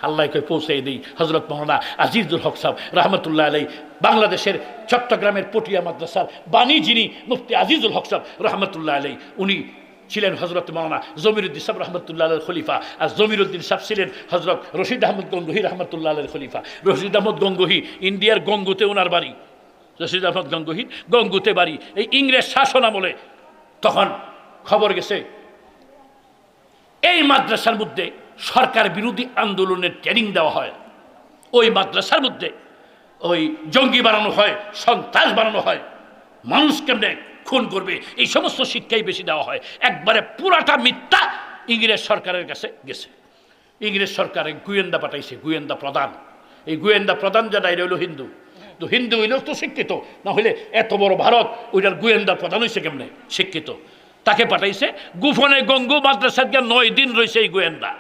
আল্লাহকে পৌঁছে দিই। হযরত মাওলানা আজিজুল হক সাহেব রহমতুল্লাহ আলাই, বাংলাদেশের চট্টগ্রামের পটিয়া মাদ্রাসার বাণী যিনি মুফতি আজিজুল হক সাহেব রহমতুল্লাহ আলাই, উনি ছিলেন হযরত মাওলানা জমিরুদ্দিন সাহেব রহমতুল্লাহ আলাইহির খলিফা। আর জমিরুদ্দিন সাহেব ছিলেন হযরত রশিদ আহমদ গঙ্গোহী রহমতুল্লাহ আলাইহির খলিফা। রশিদ আহমদ গঙ্গোহী ইন্ডিয়ার গঙ্গুতে ওনার বাড়ি, রশিদ আহমদ গঙ্গোহী গঙ্গুতে বাড়ি। এই ইংরেজ শাসন আমলে তখন খবর গেছে এই মাদ্রাসার মধ্যে সরকার বিরোধী আন্দোলনের ট্রেনিং দেওয়া হয়, ওই মাদ্রাসার মধ্যে ওই জঙ্গি বানানো হয়, সন্ত্রাস বানানো হয়, মানুষ কেমনে খুন করবে এই সমস্ত শিক্ষাই বেশি দেওয়া হয়। একবারে পুরাটা মিথ্যা ইংরেজ সরকারের কাছে গেছে। ইংরেজ সরকারে গোয়েন্দা পাঠাইছে, গোয়েন্দা প্রধান। এই গোয়েন্দা প্রধান যারা এটা হইল হিন্দু, তো হিন্দু হইলেও তো শিক্ষিত, না হইলে এত বড় ভারত ওইটার গোয়েন্দা প্রধান হয়েছে কেমনে শিক্ষিত। তাকে পাঠাইছে গোপনে গঙ্গু মাদ্রাসার 9 দিন রয়েছে এই গোয়েন্দা।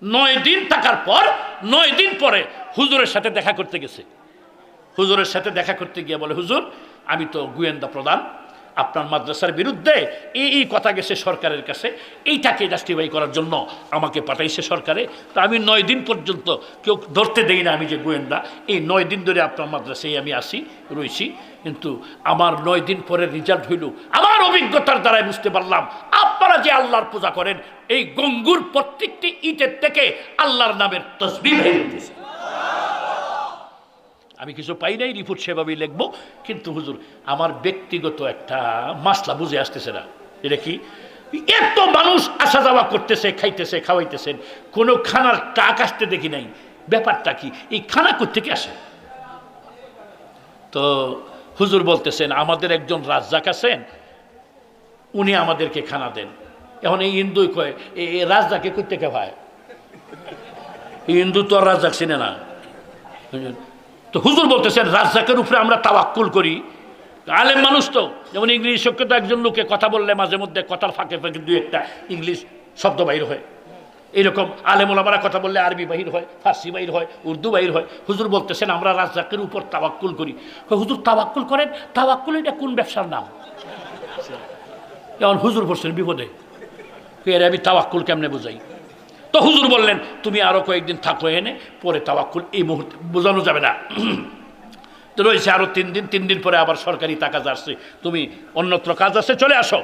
9 দিন থাকার পর 9 দিন পরে হুজুরের সাথে দেখা করতে গেছে। হুজুরের সাথে দেখা করতে গিয়ে বলে, হুজুর আমি তো গোয়েন্দা প্রধান, আপনার মাদ্রাসার বিরুদ্ধে এই কথা গেছে সরকারের কাছে, এইটাকে জাস্টিফাই করার জন্য আমাকে পাঠাইছে সরকারে। তা আমি 9 দিন পর্যন্ত কেউ ধরতে দেই না আমি যে গোয়েন্দা। এই 9 দিন ধরে আপনার মাদ্রাসায় আমি রয়েছি, কিন্তু আমার 9 দিন পরে রেজাল্ট হইল, আমার অভিজ্ঞতার দ্বারাই বুঝতে পারলাম আপনারা যে আল্লাহর পূজা করেন এই গঙ্গুর প্রত্যেকটি ইটের থেকে আল্লাহর নামের তসবিহ বের হইতেছে। আমি কিছু পাই নাই, রিপোর্ট সেভাবেই লিখবো, কিন্তু হুজুর আমার ব্যক্তিগত একটা মাসলা বুঝে আসতেছে না। এটা কি, এত মানুষ আসা যাওয়া করতেছে, খাইতেছে, খাওয়াইতেছেন, কোনো খানার টাক আসতে দেখি নাই, ব্যাপারটা কি, এই খানা কোত্থেকে আসে? তো হুজুর বলতেছেন আমাদের একজন রাজ্জাক আছেন, উনি আমাদেরকে খানা দেন। এখন এই হিন্দুই কয় এই রাজ্জাকে কোত্থেকে ভাই, হিন্দু তো আর রাজ্জাক চিনে না। তো হুজুর বলতেছেন রাজ্জাকের উপরে আমরা তাওয়াক্কুল করি। আলেম মানুষ তো, যেমন ইংলিশ শিক্ষিত একজন লোকে কথা বললে মাঝে মধ্যে কথার ফাঁকে ফাঁকে 2-1টা ইংলিশ শব্দ বাইর হয়, এরকম আলেম ওলামারা কথা বললে আরবি বাহির হয়, ফার্সি বাহির হয়, উর্দু বাহির হয়। হুজুর বলতেছেন আমরা রাজ্জাকের উপর তাওয়াক্কুল করি। হুজুর তাওয়াক্কুল করেন, তাওয়াক্কুল এটা কোন ব্যবসার নাম? যেমন হুজুর পড়ছেন বিপদে, এর আমি তাওয়াক্কুল কেমনে বোঝাই? তো হুজুর বললেন তুমি আরো কয়েকদিন থাকো এনে, পরে তাওয়াক্কুল এই মুহূর্তে বোঝানো যাবে না। তো রয়েছে আরো 3 দিন, 3 দিন পরে আবার সরকারি কাজ আসছে, তুমি অন্যত্র কাজ আছে চলে আসো।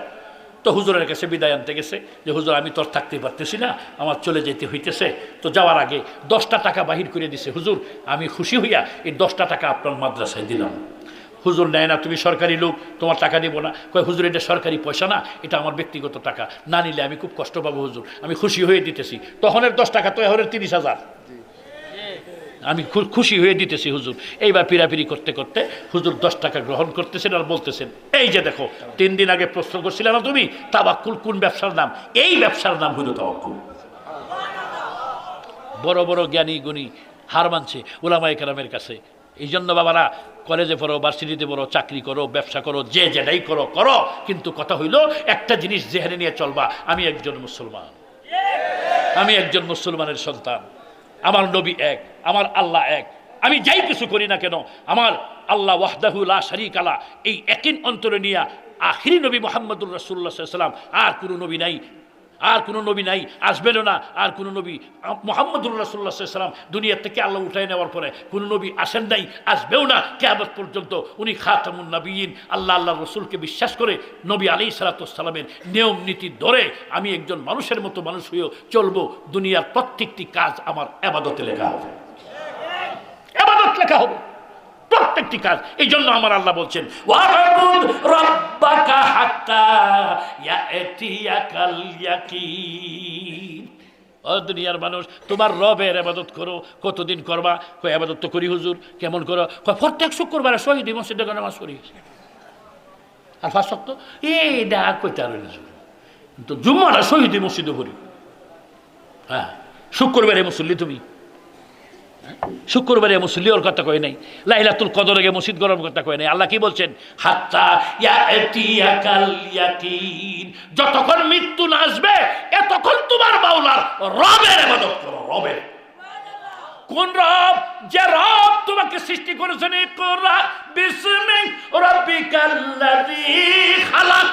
তো হুজুরের কাছে বিদায় আনতে গেছে যে হুজুর আমি তো আর থাকতে পারতেছি না, আমার চলে যেতে হইতেছে। তো যাওয়ার আগে 10টা টাকা বাহির করে দিছে। হুজুর আমি খুশি হইয়া এই 10টা টাকা আপনার মাদ্রাসায় দিলাম। হুজুর নেয় না, তুমি সরকারি লোক, তোমার টাকা দিব না। কয় হুজুর এটা সরকারি পয়সা না, এটা আমার ব্যক্তিগত টাকা, না নিলে আমি খুব কষ্ট পাবো হুজুর, আমি খুশি হয়ে দিতেছি। তখনের 10 টাকা তো এখনের 30,000, আমি খুশি হয়ে দিতেছি হুজুর। এইবার পিরাপিরি করতে করতে হুজুর 10 টাকা গ্রহণ করতেছেন আর বলতেছেন এই যে দেখো 3 দিন আগে প্রশ্ন করছিলে না তুমি তাওয়াক্কুল কোন ব্যবসার নাম, এই ব্যবসার নাম হলো তাওয়াক্কুল। বড় বড় জ্ঞানী গুণী হার মানছে উলামায়ে কেরামের কাছে। এই জন্য বাবারা কলেজে পড়ো, ভার্সিটিতে পড়ো, চাকরি করো, ব্যবসা করো, যে যেটাই করো করো, কিন্তু কথা হইল একটা জিনিস জেহেনে নিয়ে চলবা, আমি একজন মুসলমান, আমি একজন মুসলমানের সন্তান, আমার নবী এক, আমার আল্লাহ এক। আমি যাই কিছু করি না কেন আমার আল্লাহ ওয়াহদাহু লা শারীকা লা, এই একই অন্তরে নিয়ে আখিরি নবী মুহাম্মদুর রাসূলুল্লাহ সাল্লাল্লাহু আলাইহি ওয়াসাল্লাম, আর কোনো নবী নাই, আর কোনো নবী নাই, আসবেনও না। আর কোনো নবী মুহাম্মদুর রাসূলুল্লাহ সাল্লাল্লাহু আলাইহি ওয়াসাল্লাম দুনিয়া থেকে আল্লাহ উঠাই নেওয়ার পরে কোনো নবী আসেন নাই, আসবেও না কিয়ামত পর্যন্ত। উনি খাতামুন নবিয়্যিন, আল্লাহ রসুলকে বিশ্বাস করে নবী আলাইহিস সালাতু ওয়াস সালামের নিয়ম নীতি ধরে আমি একজন মানুষের মতো মানুষ হয়ে চলবো। দুনিয়ার প্রত্যেকটি কাজ আমার ইবাদতে লেখা হবে, ইবাদত লেখা হবে প্রত্যেকটি কাজ। এই জন্য আমার আল্লাহ বলছেন ওয়াবুদ রাব্বাকা হাত্তা ইয়াতিয়াকাল ইয়াকিন। ও দুনিয়ার মানুষ তোমার রবের ইবাদত করো। কতদিন করবা? কয় ইবাদত তো করি হুজুর। কেমন করো? কয় প্রত্যেক শুক্রবারে শহীদ মসজিদে নামাজ পড়ি। আর 5 ওয়াক্ত এইটা কইতে রইল, কিন্তু জুম্মাটা শহীদ মসজিদে পড়ি। হ্যাঁ শুক্রবারে মুসল্লি, তুমি শুক্রবারে মুসল্লি ওর কথা কয় নাই, লাইলাতুল কদরে গিয়ে মসজিদ গরম কথা কয় নাই। আল্লাহ কি বলছেন? হাত্তা ইয়াতিয়াকাল ইয়াকিন, যতক্ষণ মৃত্যু না আসবে এতক্ষণ তোমার মাওলার রবের ইবাদত করো। রবের কোন রব? যে রব তোমাকে সৃষ্টি করেছেন। ইকরা বিসমি রাব্বিকাল্লাযী খালাক,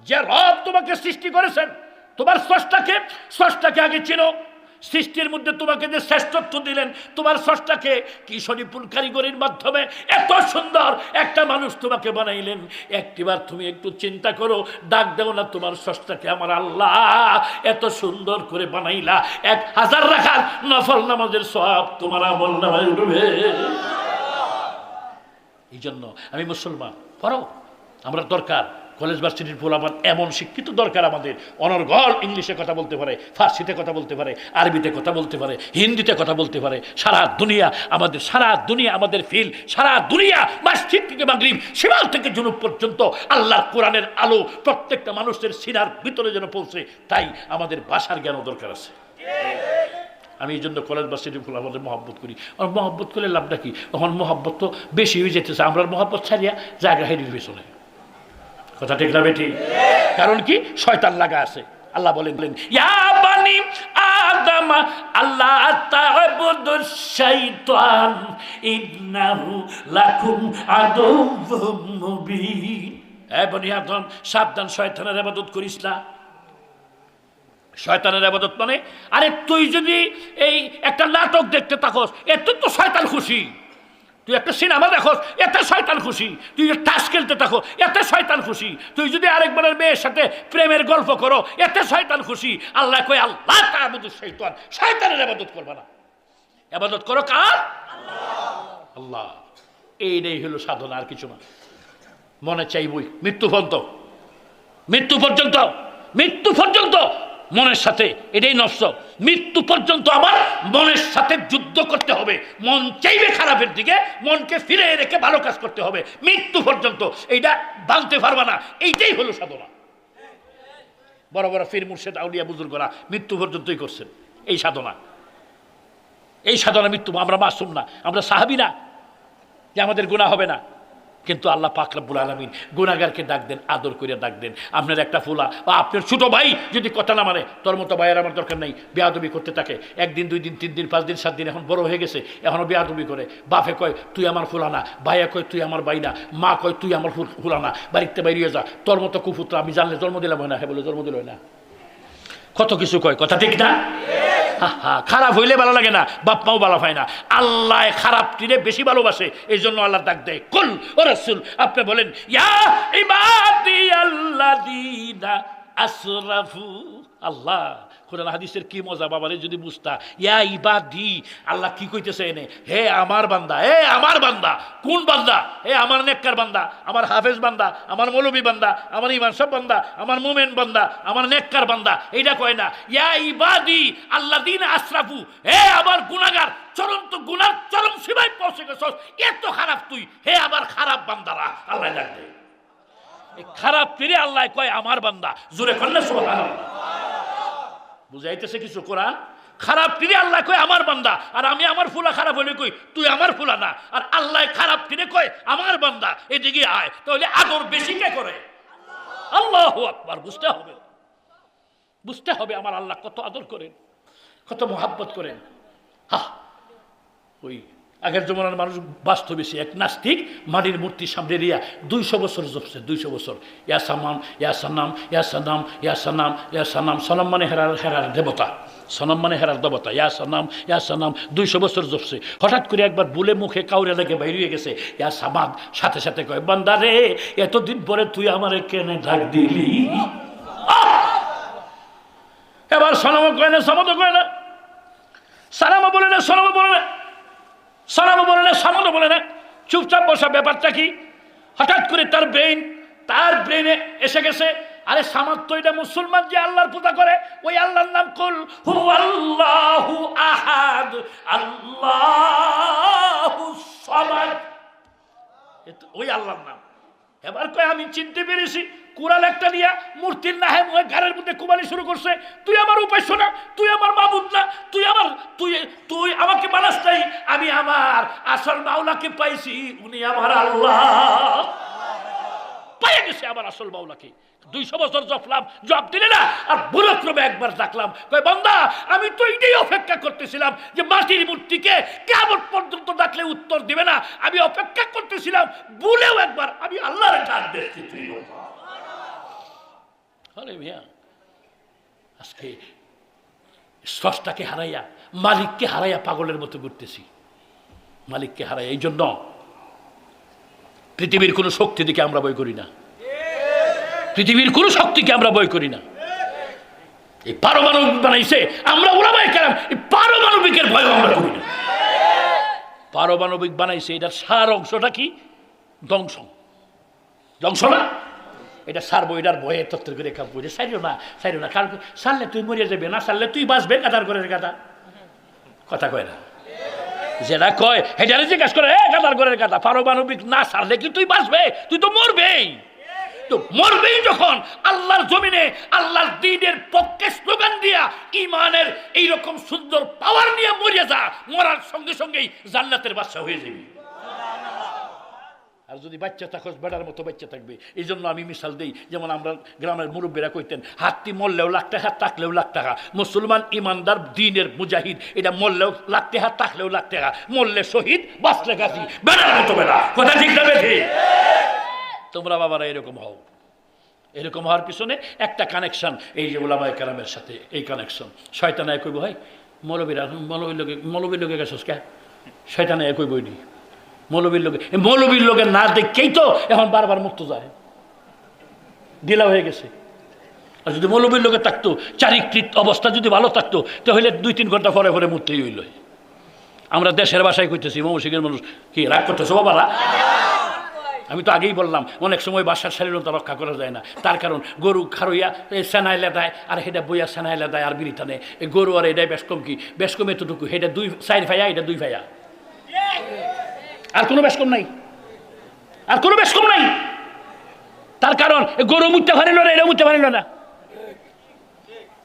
যে রব তোমাকে সৃষ্টি করেছেন, তোমার স্রষ্টাকে আগে চিনো। সৃষ্টির মধ্যে তোমাকে যে শ্রেষ্ঠত্ব দিলেন, তোমার স্রষ্টাকে কি সুনিপুণ কারিগরির মাধ্যমে এত সুন্দর একটা মানুষ তোমাকে বানাইলেন। একটিবার তুমি একটু চিন্তা করো, ডাক দেও না তোমার স্রষ্টাকে, আমার আল্লাহ এত সুন্দর করে বানাইলা, 1000 রাকাত নফল নামাজের সওয়াব তোমার আমল নামায় উঠবে। এই জন্য আমি মুসলমান, পড়ো। আমরা দরকার কলেজ ভার্সিটির পোলাপান এমন শিক্ষিত দরকার আমাদের, অনর্গল ইংলিশে কথা বলতে পারে, ফার্সিতে কথা বলতে পারে, আরবিতে কথা বলতে পারে, হিন্দিতে কথা বলতে পারে। সারা দুনিয়া আমাদের ফিল, সারা দুনিয়া মসজিদ থেকে মাগরিব, শিমাল থেকে জুনুব পর্যন্ত আল্লাহর কোরআনের আলো প্রত্যেকটা মানুষের সিনার ভিতরে যেন পৌঁছে, তাই আমাদের ভাষার জ্ঞানও দরকার আছে। আমি এই জন্য কলেজ ভার্সিটির ফুল আমাদের মহব্বত করি। আর মহব্বত করলে লাভটা কি? তখন মহব্বত তো বেশি হয়ে যেতেছে, আমরা মহব্বত ছাড়িয়া জায়গা হেরির পেছনে। কথা ঠিক না বেটি? কারণ কি? শয়তান লাগা আছে। আল্লাহ বলেন ইয়া বানি আদম আল্লাহ তা'বুদুশ শাইতান ইন্নাহু লাকুম আদুউম মুবিন। হে বনি আদম, সাবধান, শয়তানের ইবাদত করিস না। শয়তানের ইবাদত মানে, আরে তুই যদি এই একটা নাটক দেখতে থাকস, এতে তো শয়তান খুশি। তুই একটা সিনেমা দেখো, এতে শয়তান খুশি। তুই তাস খেলতে থাকো, এতে শয়তান খুশি। তুই যদি আরেকবারের মেয়ের সাথে প্রেমের গল্প করো, এতে শয়তান খুশি। আল্লাহ কয় আল্লাহ তা'বুদুশ শাইতান, শয়তানের ইবাদত করবে না। ইবাদত করো কার? আল্লাহ। এইটাই হলো সাধনা, আর কিছু না। মনে চাইবই মৃত্যু পর্যন্ত মনের সাথে, এটাই নফস, মৃত্যু পর্যন্ত আমার মনের সাথে যুদ্ধ করতে হবে। মন চাইবে খারাপের দিকে, মনকে ফিরে রেখে ভালো কাজ করতে হবে মৃত্যু পর্যন্ত। এইটা ভাঙতে পারবা না। এইটাই হলো সাধনা। বড় বড় পীর মুর্শিদ আউলিয়া বুজুর্গরা মৃত্যু পর্যন্তই করছেন এই সাধনা। মৃত্যু। আমরা মাসুম না, আমরা সাহাবী না যে আমাদের গুনাহ হবে না। কিন্তু আল্লাহ পাক রব্বুল আলামিন গুনাহগারকে ডাক দেন, আদর করে ডাক দেন। আপনার একটা ফুলা বা আপনার ছোট ভাই যদি কথা না মানে, তোর মতো ভাইয়ের আমার দরকার নেই, বেয়াদবি করতে থাকে, 1 দিন 2 দিন 3 দিন 5 দিন 7 দিন, এখন বড় হয়ে গেছে, এখনও বেয়াদবি করে। বাপে কয় তুই আমার ফুলা না, ভাইয়া কয় তুই আমার ভাই না, মা কয় তুই আমার ফুলা না, বাড়িতে বাইরিয়ে যা, তোর মতো কুপুত্র আমি জানলে জন্ম দিলাম হয় না। হ্যাঁ বলে জন্ম দিল না, কত কিছু কয়। কথা ঠিক না? খারাপ হইলে ভালো লাগে না, বাপ মাও ভালো হয় না। আল্লাহ খারাপটিরে বেশি ভালোবাসে, এই জন্য আল্লাহ ডাক দেয় কুল ও রাসূল, আপনি বলেন ইয়া ইবাদিয়াল্লাযীনা আসরাফু। আল্লাহ কোরআন হাদিসের কি মজা বাবারে যদি বুঝতা। ইয়া ইবাদি, আল্লাহ কি কইতেছে এনে? হে আমার বান্দা, হে আমার বান্দা। কোন বান্দা? হে আমার নেককার বান্দা, আমার হাফেজ বান্দা, আমার মৌলবী বান্দা, আমার ইমান সব বান্দা, আমার মুমিন বান্দা, আমার নেককার বান্দা। এইটা কয় না ইয়া ইবাদি আল্লাযীনা আসরাফু, হে আমার গুনাহগার, চরন্ত গুনার চরম সীমায় পৌঁছে গেছস, এত খারাপ তুই, হে আমার খারাপ বান্দারা। আল্লাহ ডাকে এই খারাপ ফিরে আল্লাহ কয় আমার বান্দা। জোরে কন্যা সুবহানাল্লাহ। বুঝাইতেছে কিছু কোরআন? খারাপ ফিরে আল্লাহ কয় আমার বান্দা, আর আমি আমার ফুলা খারাপ হইলে কই তুই আমার ফুলা না। আর আল্লাহ খারাপ ফিরে কয় আমার বান্দা, এদিকে আয়। তাহলে আদর বেশি কে করে? আল্লাহু আকবার। বুঝতে হবে আমার আল্লাহ কত আদর করেন, কত মহাব্বত করেন। ওই আগের জমানার মানুষ বাস্তবে সে এক নাস্তিক মাটির মূর্তির সামনে রিয়া 200 বছর জপছে, 200 বছর। ইয়া সামান ইয়া সানাম ইয়া সানাম ইয়া সানাম ইয়া সানাম। সনাম মানে হেরার দেবতা, সনাম মানে হেরার দেবতা। ইয়া সানাম 200 বছর জপছে। হঠাৎ করে একবার বুলে মুখে কাউরে লেগে বাইরে গেছে ইয়া সামাদ, সাথে সাথে কয় বান্দা রে, এতদিন পরে তুই আমারে কেনে ডাক দিলি? এবার সনামও কয় না, সামাদও কয় না, সানামও বলে না, সনামও বলে না, সালামও বলে না, সামদও বলে না, চুপচাপ বসা। ব্যাপারটা কি? হঠাৎ করে তার ব্রেইনে এসে গেছে, আরে সামাদ তো এটা মুসলমান যে আল্লাহর পূজা করে, ওই আল্লাহর নাম কুল হুয়াল্লাহু আহাদ আল্লাহুস সামাদ, ওই আল্লাহর নাম। এবার কয় আমি চিনতে পেরেছি, কোরআন একটা দিয়া মূর্তির নাহে মুহে ঘরের মধ্যে কুমারি শুরু করছে। তুই আমার উপাস্য না, তুই আমার মাবুদ না, তুই আমাকে বানাস নাই, আমি আমার আসল মাওলাকে পাইছি, উনি আমার আল্লাহ। পাইয়া গেছে আমার আসল মাওলাকে। 200 বছর জপ দিলে না, আর ভুলক্রমে একবার ডাকলাম, কয় বান্দা আমি তো এটাই অপেক্ষা করতেছিলাম যে মাটির মূর্তিকে কিয়ামত পর্যন্ত ডাকলে উত্তর দিবে না, আমি অপেক্ষা করতেছিলাম, ভুলেও একবার আমি আল্লাহর ডাক দিয়েছি। আরে মিয়া, আজকে স্রষ্টাকে হারাইয়া, মালিককে হারাইয়া পাগলের মতো ঘুরতেছি, মালিককে হারাইয়া। এই জন্য পৃথিবীর কোনো শক্তি দিকে আমরা ভয় করি না, পৃথিবীর কোনো শক্তিকে আমরা ভয় করি না। এই পারমাণবিক বানাইছে, আমরা ওলামায়ে কেরাম এই পারমাণবিকের ভয় আমরা করি না। পারমাণবিক বানাইছে, এটার সার অংশটা কি? ধ্বংস, ধ্বংস না? এটা সারবো, এটার ভয়ে তত্ত্ব করে খাবো, যে সারিও না, সারিও না, কারণ সারলে তুই মরিয়া যাবে, না সারলে তুই বাঁচবে, কাতার করে গাদা কথা কয় না, যেটা কয় হেটারে জিজ্ঞাসা করে, কাতার করে গাদা, পারমাণবিক না সারলে কি তুই বাঁচবে? তুই তো মরবেই, তো মরবেই যখন আল্লাহর জমিনে আল্লাহর দ্বীনের পক্ষে স্লোগান দিয়া ঈমানের এইরকম সুন্দর পাওয়ার নিয়ে মরিয়া যা, মরার সঙ্গে সঙ্গেই জান্নাতের বাদশা হয়ে যাবে। আর যদি বাচ্চা থাকস বেড়ার মতো বাচ্চা থাকবে। এই জন্য আমি মিশাল দিই, যেমন আমরা গ্রামের মুরব্বীরা কইতেন, হাতটি মরলেও লাখ টাকা, থাকলেও লাখ টাকা। মুসলমান ইমানদার দ্বীনের মুজাহিদ, এটা মরলেও লাখ টাকা, থাকলেও লাখ টাকা, মরলে শহীদ, বাঁচলে গাজী, বেড়ার মতো বেড়া। কথা ঠিক না বেঠি? তোমরা বাবারা এরকম হও। এরকম হওয়ার পিছনে একটা কানেকশন, এই যে উলামায়ে কেরামের সাথে এই কানেকশন। শয়তান কইব, হয় মৌলবীর লোকে গেছস কে? শয়তান কইবই নি মৌলবীর লোকে না দেখেই তো এখন বারবার মুক্ত যায়, ঢিলা হয়ে গেছে। আর যদি মৌলবীর লোকে থাকতো, চারিত্রিক অবস্থা যদি ভালো থাকতো, তাহলে 2-3 ঘন্টা পরে পরে মুক্তই হইল। আমরা দেশের ভাষায় কইতেছি, মৌসিকের মানুষ কি রাগ করতেছো বাবারা? আমি তো আগেই বললাম, অনেক সময় বাসার স্বাধীনতা রক্ষা করা যায় না। তার কারণ গরু খারইয়া সেনাইলে দেয়, আর হেটা বইয়া সেনাইলে দেয়, আর বিড়ি টানে। গরু আর এটাই বেশকম কি? বেশকম এতটুকু, হেটা 4 ভাইয়া, এটা 2 ভাইয়া, আর কোনো বেশকম নাই, আর কোনো বেশকম নাই। তার কারণ গরু মুততে পারিল না, এটা মুততে পারিল না,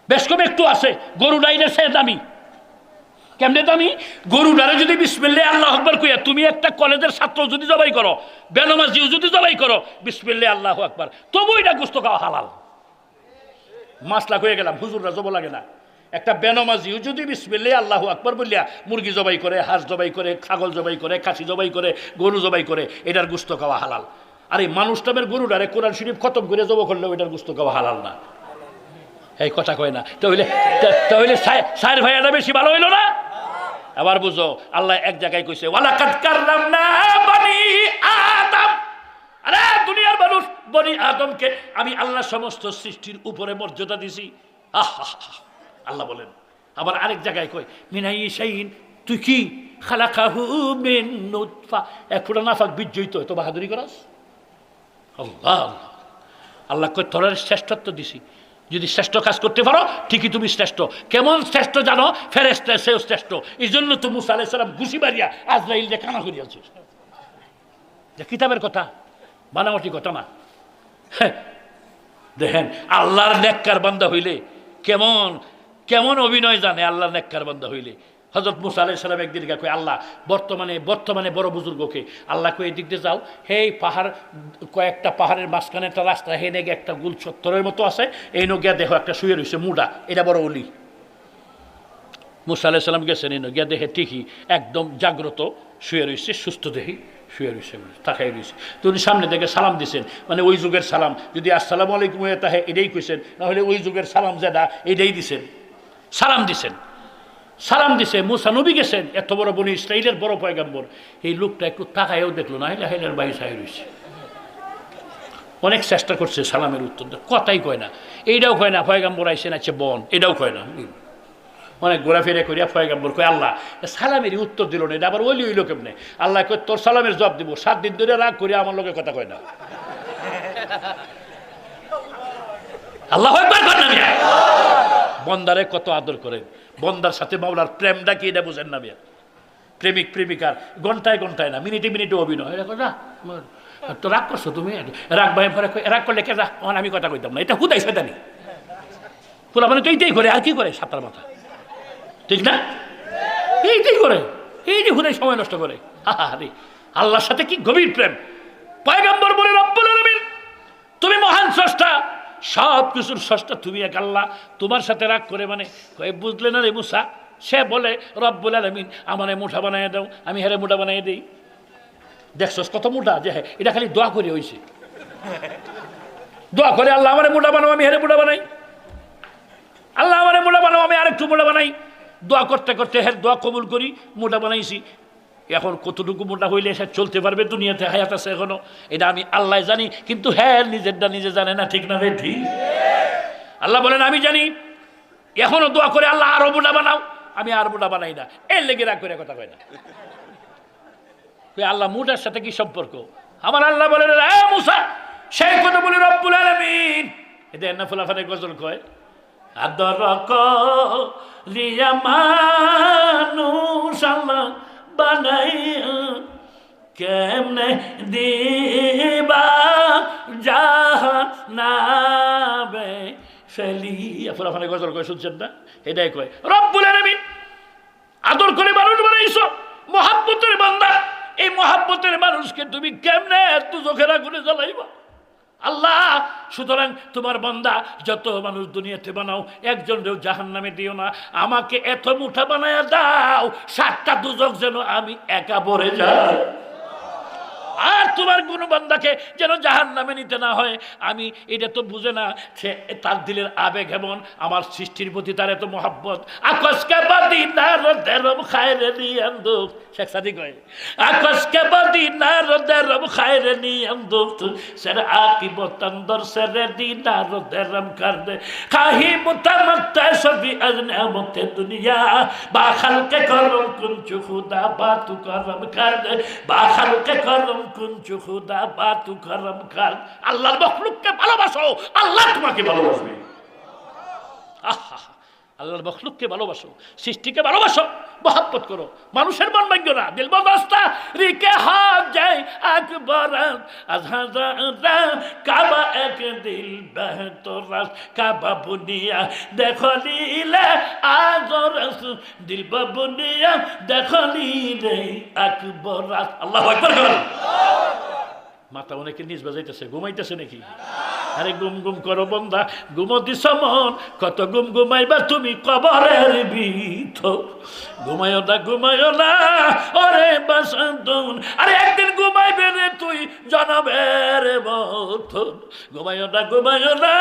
বেশকম একটু আছে। গরুটা এটা সে দামি, কেমনে দামি? গরুটারে যদি বিসমিল্লাহ আল্লাহু আকবার কইয়া তুমি একটা কলেজের ছাত্র যদি জবাই করো, বেনামাজিও যদি জবাই করো, বিসমিল্লাহ আল্লাহু আকবার, তবু এটা গোশত খাওয়া হালাল। মাসলা কয়ে গেলাম, হুজুররা জব লাগে না। একটা বেনামাজিও যদি বিসমিল্লাহ আল্লাহু আকবার বলিয়া মুরগি জবাই করে, হাঁস জবাই করে, ছাগল জবাই করে, খাসি জবাই করে, গরু জবাই করে, এটার গোশত খাওয়া হালাল। আর এই মানুষ নামের গরুটারে কোরআন শরীফ খতম করে জব করলেও এটার গোশত খাওয়া হালাল না। এই কথা কয় না। তাহলে 4 ভাইয়াটা বেশি ভালো হইল না? আবার বুঝো, আল্লাহ এক জায়গায় কইছে, ওয়ালাকাদ কাররামনা বনি আদম। আরে দুনিয়ার মানুষ, বনি আদমকে আমি আল্লাহ সমস্ত সৃষ্টির উপরে মর্যাদা দিছি। আল্লাহ বলেন। আবার আরেক জায়গায় কই, মিনাই শাইইন, তুই কি খালাকাহু মিন নুতফা, এক ফোঁটা নাফাক বীর্যই তো বাহাদুরি করাস। আল্লাহ আল্লাহ কই, তোর শ্রেষ্ঠত্ব দিছি, যদি শ্রেষ্ঠ কাজ করতে পারো ঠিকই তুমি শ্রেষ্ঠ। কেমন শ্রেষ্ঠ জানো? ফেরেশতা সেও শ্রেষ্ঠ। এই জন্য তো মুসা আলাইহিস সালাম ঘুষি মারিয়া আজরাইল যে কানা করিয়াছে। যে কিতাবের কথা, বানাওয়াটি কথা না। দেখেন আল্লাহর নেককার বান্দা হইলে কেমন কেমন অভিনয় জানে। আল্লাহর নেককার বান্দা হইলে হযরত মুসা আলাইহিস সালাম একদিন কই, আল্লাহ বর্তমানে বড় বুজুর্গকে আল্লাহ কই, এদিক দিয়ে যাও, হেই পাহাড়, কয়েকটা পাহাড়ের মাঝখানে একটা রাস্তা, হে নেগে একটা গুল চত্বরের মতো আছে, এই নো গিয়া দেখো একটা শুয়ে রয়েছে মুডা, এটা বড় অলি। মুসা আলাইহিস সালাম গেছেন, এই নো গিয়া দেখে ঠিকই একদম জাগ্রত শুয়ে রয়েছে, সুস্থ দেহি শুয়ে রয়েছে, তাকাই রয়েছে। তো উনি সামনে থেকে সালাম দিছেন, মানে ওই যুগের সালাম, যদি আসসালামু আলাইকুম হয়ে তাহে এটাই কইছেন, নাহলে ওই যুগের সালাম যেটা এটাই দিছেন, সালাম দিছে। মুসা নবী গেছেন, এত বড় বনি ইসরাইলের বড় পয়গাম্বর, এই লোকটা একটু তাকায়ও দেখলো না, হেলের বাইরে চাই রয়েছে। অনেক চেষ্টা করছে সালামের উত্তর, কথাই কয় না, এইটাও কয় না পয়গাম্বর আইসেন আছে বন, এটাও কয় না। অনেক ঘোরাফেরা করিয়া পয়গাম্বর কয়, আল্লাহ সালামেরই উত্তর দিল না, এটা আবার ওলি হইল কেমনে? আল্লাহ কয়, তোর সালামের জবাব দিব, 7 দিন ধরে রাগ করিয়া আমার লোকের কথা কয় না। আল্লাহ একবার কর না মিয়া। বন্দারে কত আদর করেন, বন্দার সাথে মাওলার প্রেমটা কি এটা বুঝেন না মিয়া? প্রেমিক প্রেমিকার ঘন্টায় ঘন্টায় না, মিনিটে মিনিটে অভিনয়। তো রাগ করছো তুমি, রাগ ভাই রাগ করলে কে রাগ, আমি কথা কইতাম না, এটা হুদাই শয়তানি। পোলা মানে তো এইটাই করে, আর কি করে? সাঁতার মাথা, ঠিক না? এইটাই করে, এই যে হুদাই সময় নষ্ট করে। আরে আল্লাহর সাথে কি গভীর প্রেম। পয়গম্বর বলে, রব্বুল আলামিন তুমি মহান স্রষ্টা, সব কিছুর স্রষ্টা তুমি এক আল্লাহ, তোমার সাথে রাগ করে মানে বুঝলে না রে মুসা? সে বলে, রব্বুল আলামিন আমারে মুঠা বানাই দাও, আমি হেরে মুঠা বানাই দিই। দেখছস কত মুঠা, যে এটা খালি দোয়া করে হইছে, দোয়া করে আল্লাহ আমারে মুঠা বানাও, আমি হেরে মুঠা বানাই। আল্লাহ আমারে মোটা বানাও, আমি আরেকটু মোটা বানাই। দোয়া করতে করতে হ্যাঁ দোয়া কবুল করি, মোটা বানাইছি। এখন কতটুকু মোটা হইলে সে চলতে পারবে দুনিয়াতে, হায়াত আছে এখনো, এটা আমি আল্লাহ জানি। কিন্তু হ্যাঁ নিজেরটা নিজে জানে না, ঠিক না রে? ঠিক। আল্লাহ বলেন আমি জানি। এখনো দোয়া করে আল্লাহ আরো মোটা বানাও, আমি আর মোটা বানাই না। এর লেগে রাগ করে কথা কয় না। আল্লাহ মোটার সাথে কি সম্পর্ক? আমার আল্লাহ বলেন মুসা, সেই কথা বলি রব্বুল আলামিন। এটা না ফুলাফানে গজল কয়, আদরক লিয়া মানুষ আল্লাহ বানাই কেমনে দিবা জাহান্নামে ফেলিয়া। ফুলাফানে গজল কয়, শুনছেন না? এটাই কয় রব্বুল আলামিন আদর করে মানুষ বানাইছো, মহাব্বতের বান্দা। এই মহাব্বতের মানুষকে তুমি কেমনে দুজখের আগুনে জ্বালাইবা? আল্লাহ সুতরাং তোমার বান্দা যত মানুষ দুনিয়াতে বানাও, একজনও জাহান্নামে দিও না। আমাকে এত মুঠা বানায়া দাও 7টা দুজখ যেন আমি একা ভরে যাই, আর তোমার কোনো বান্দাকে যেন জাহান্নামে নিতে না হয়। আমি এটা তো বুঝে না, সে তার দিলের আবেগ এমন, আমার সৃষ্টির প্রতি তার এত মহাব্বত। আকাশকে বাদি নার দেরম খায়রে নিয়ান্দুক, শেখ সাদি কয় আকাশকে বাদি নার দেরম খায়রে নিয়ান্দুক সের আকিবত অন্দর সেরে দি নার দেরম কর দে কাহি মুতামাত্তা সবি আজনামতে দুনিয়া বা খালকে করম কুনচু খুদা বা তু করম কর দে বা খালকে করম কুনচু খুদা বা তু করম কর। আল্লাহর মখলুককে ভালোবাসো, আল্লাহ তোমাকে ভালোবাসবে। আহা, আল্লাহর মখলুককে ভালোবাসো, সৃষ্টিকে ভালোবাসো, মহব্বত করো। মানুষের মন ভাগ্য না, দিল বস্তা রিকে হাত যায় আকবর আজহারা কাবা এক দিল বেহতরাস কাবা বুনিয়া দেখলিলে আজরস দিল বুনিয়া দেখলিলে আকবর। আল্লাহু আকবার। মাথা অনেকে নিজ বাজাইতেছে, ঘুমাইতেছে নাকি? আরে গুম গুম করো বন্দা, ঘুমতি সমন কত গুম ঘুমাইবা তুমি কবরের ভিতর। ঘুমায়ো না ওরে বাসন্তন, আরে একদিন ঘুমাইবে রে তুই জনমের মতন। ঘুমায়ো না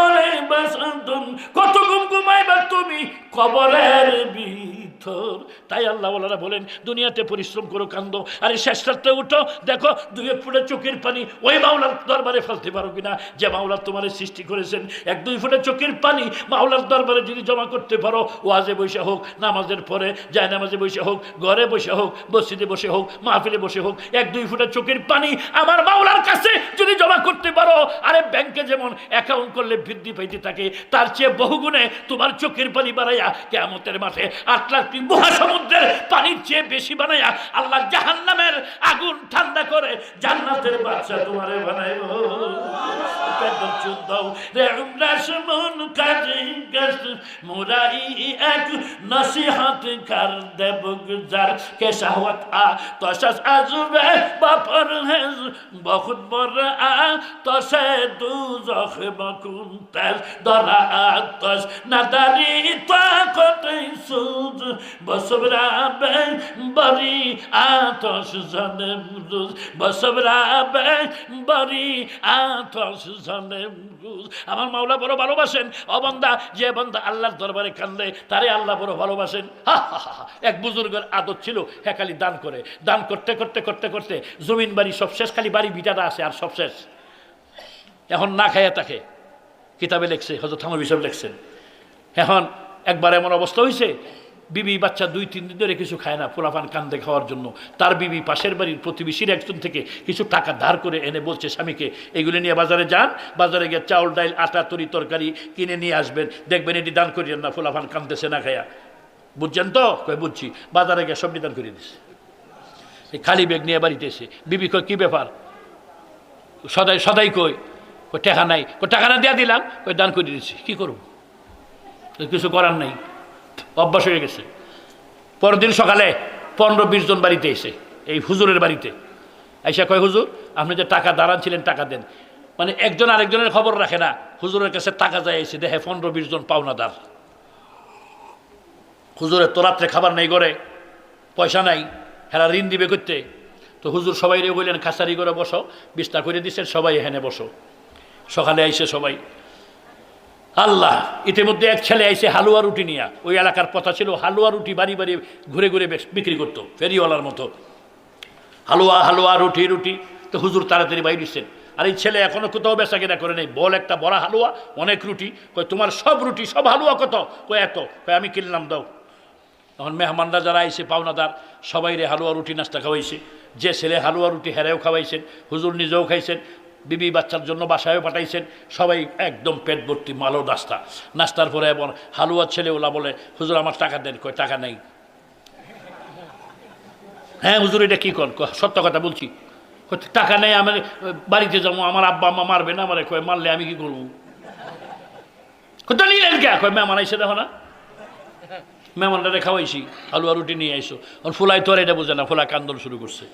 ওরে বাসন্তন, কত গুম ঘুমাইবা তুমি কবরের ভিতর। তাই আল্লাহ ওয়ালারা বলেন দুনিয়াতে পরিশ্রম করো, কান্দো, আরে শেষ রাত্রে উঠো, দেখো 2 ফুটে চোখের পানি ওই মাওলার দরবারে ফেলতে পারো কিনা, যে মাওলা তোমার সৃষ্টি করেছেন। 1-2 ফুটে চোখের পানি মাওলার দরবারে যদি জমা করতে পারো, ওয়াজে বসে হোক, নামাজের পরে যায় নামাজে বসে হোক, ঘরে বসে হোক, মসজিদে বসে হোক, মাহফিলে বসে হোক, 1-2 ফুটে চোখের পানি আমার মাওলার কাছে যদি জমা করতে পারো, আরে ব্যাংকে যেমন অ্যাকাউন্ট করলে বৃদ্ধি পাইতে থাকে, তার চেয়ে বহুগুণে তোমার চোখের পানি বাড়াইয়া কিয়ামতের মাঠে আটলান্টিক মহাসমুদ্রের পানির চেয়ে বেশি বানাইয়া আল্লাহ জাহান্নামের আগুন ঠান্ডা করে জান্নাতের বাদশা তোমারে বানাইব। পেদর চুদাও রে উমরাস মন কাজে গস মুরাই এক নসিহত কর দেব গুজার কে শাহওয়াত আ তশাস আজবে বাপর হেজ বহুত বড় আ তসে দুজখ বকুন তার দরা আতশ নাদারি তাকত সুদ বসবরা বে বরি আতশ জানেম রুজ বসবরা বে বরি আতশ জানেম রুজ। আমার মাওলা বড় ভালোবাসেন। ও বান্দা, যে বান্দা আল্লাহর দরবারে কান্দে তারে আল্লাহ বড় ভালোবাসেন। এক বুজুর্গের আদত ছিল, হ্যাঁ খালি দান করে, দান করতে করতে করতে করতে জমিন বাড়ি সব শেষ, খালি বাড়ি ভিটাটা আছে আর সব শেষ। এখন না খাইয়া তাকে কিতাবে লেখছে, হযরত থানভী সাহেব লেখছেন। এখন একবার এমন অবস্থা হয়েছে, বিবি বাচ্চা 2-3 দিন ধরে কিছু খায় না, পোলাপান কান্দে খাওয়ার জন্য। তার বিবি পাশের বাড়ির প্রতিবেশীর একজন থেকে কিছু টাকা ধার করে এনে বলছে স্বামীকে, এগুলি নিয়ে বাজারে যান, বাজারে গিয়ে চাউল ডাইল আটা তরি তরকারি কিনে নিয়ে আসবেন, দেখবেন এটি দান করিয়েন না, পোলাপান কান্দেছে না খায়া। বুঝছেন তো? কই বুঝছি। বাজারে গিয়ে সবটি দান করিয়ে দিচ্ছে। এই খালি ব্যাগ নিয়ে বাড়িতে এসে বিবি কই কি ব্যাপার, সদাই কই টাকা নাই, টাকা না দিয়া দিলাম, কই দান করে দিচ্ছি, কি করব, কিছু করার নাই, অভ্যাস হয়ে গেছে। পরের দিন সকালে 15-20 জন বাড়িতে এসে, এই হুজুরের বাড়িতে আইসা কয়, হুজুর আপনি যে টাকা দাঁড়ান ছিলেন টাকা দেন। মানে একজন আরেকজনের খবর রাখে না, হুজুরের কাছে টাকা যায় এসে দেখে 15-20 জন পাওনাদার। হুজুরের তো রাত্রে খাবার নেই, ঘরে পয়সা নাই, হেরা ঋণ দিবে করতে। তো হুজুর সবাই রে বললেন খাসারি করে বসো, বিছনা করে দিচ্ছেন, সবাই এখানে বসো। সকালে আইসে সবাই আল্লাহ, ইতিমধ্যে এক ছেলে আইসে হালুয়া রুটি নিয়ে, ওই এলাকার কথা ছিল হালুয়া রুটি বাড়ি বাড়ি ঘুরে ঘুরে বিক্রি করতো ফেরিওয়ালার মতো, হালুয়া হালুয়া রুটি রুটি। তো হুজুর তাড়াতাড়ি বাইরে দিচ্ছেন, আর এই ছেলে এখনো কোথাও বেচা কেনা করে নেই। বল একটা বড় হালুয়া, অনেক রুটি। কই তোমার সব রুটি সব হালুয়া কত? কই এত। কই আমি কিনলাম, দাও। তখন মেহমানরা যারা আইসে পাওনাদার সবাই রে হালুয়া রুটি নাস্তা খাওয়াইছে। যে ছেলে হালুয়া রুটি হেরেও খাওয়াইছেন, হুজুর নিজেও খাইছেন, বিবি বাচ্চার জন্য বাসায়ও পাঠাইছেন, সবাই একদম পেট ভর্তি মালো নাস্তা। নাস্তার পরে এমন হালুয়ার ছেলে ওলা বলে, হুজুর আমার টাকা দেন। কয় টাকা নেই। হ্যাঁ হুজুর এটা কী কর? সত্য কথা বলছি। টাকা নেই, আমি বাড়িতে যাবো, আমার আব্বা আম্মা মারবে না আমারে। কয় মারলে আমি কি করবো? কোথাও নিলেন কে? কয় মেহমান আইসে দেখো না, মেহমানটারে খাওয়াইছি, হালুয়া রুটি নিয়ে আইসো। ফুলাই তো আর এটা বোঝে না, ফুলা কান্দন শুরু করছে।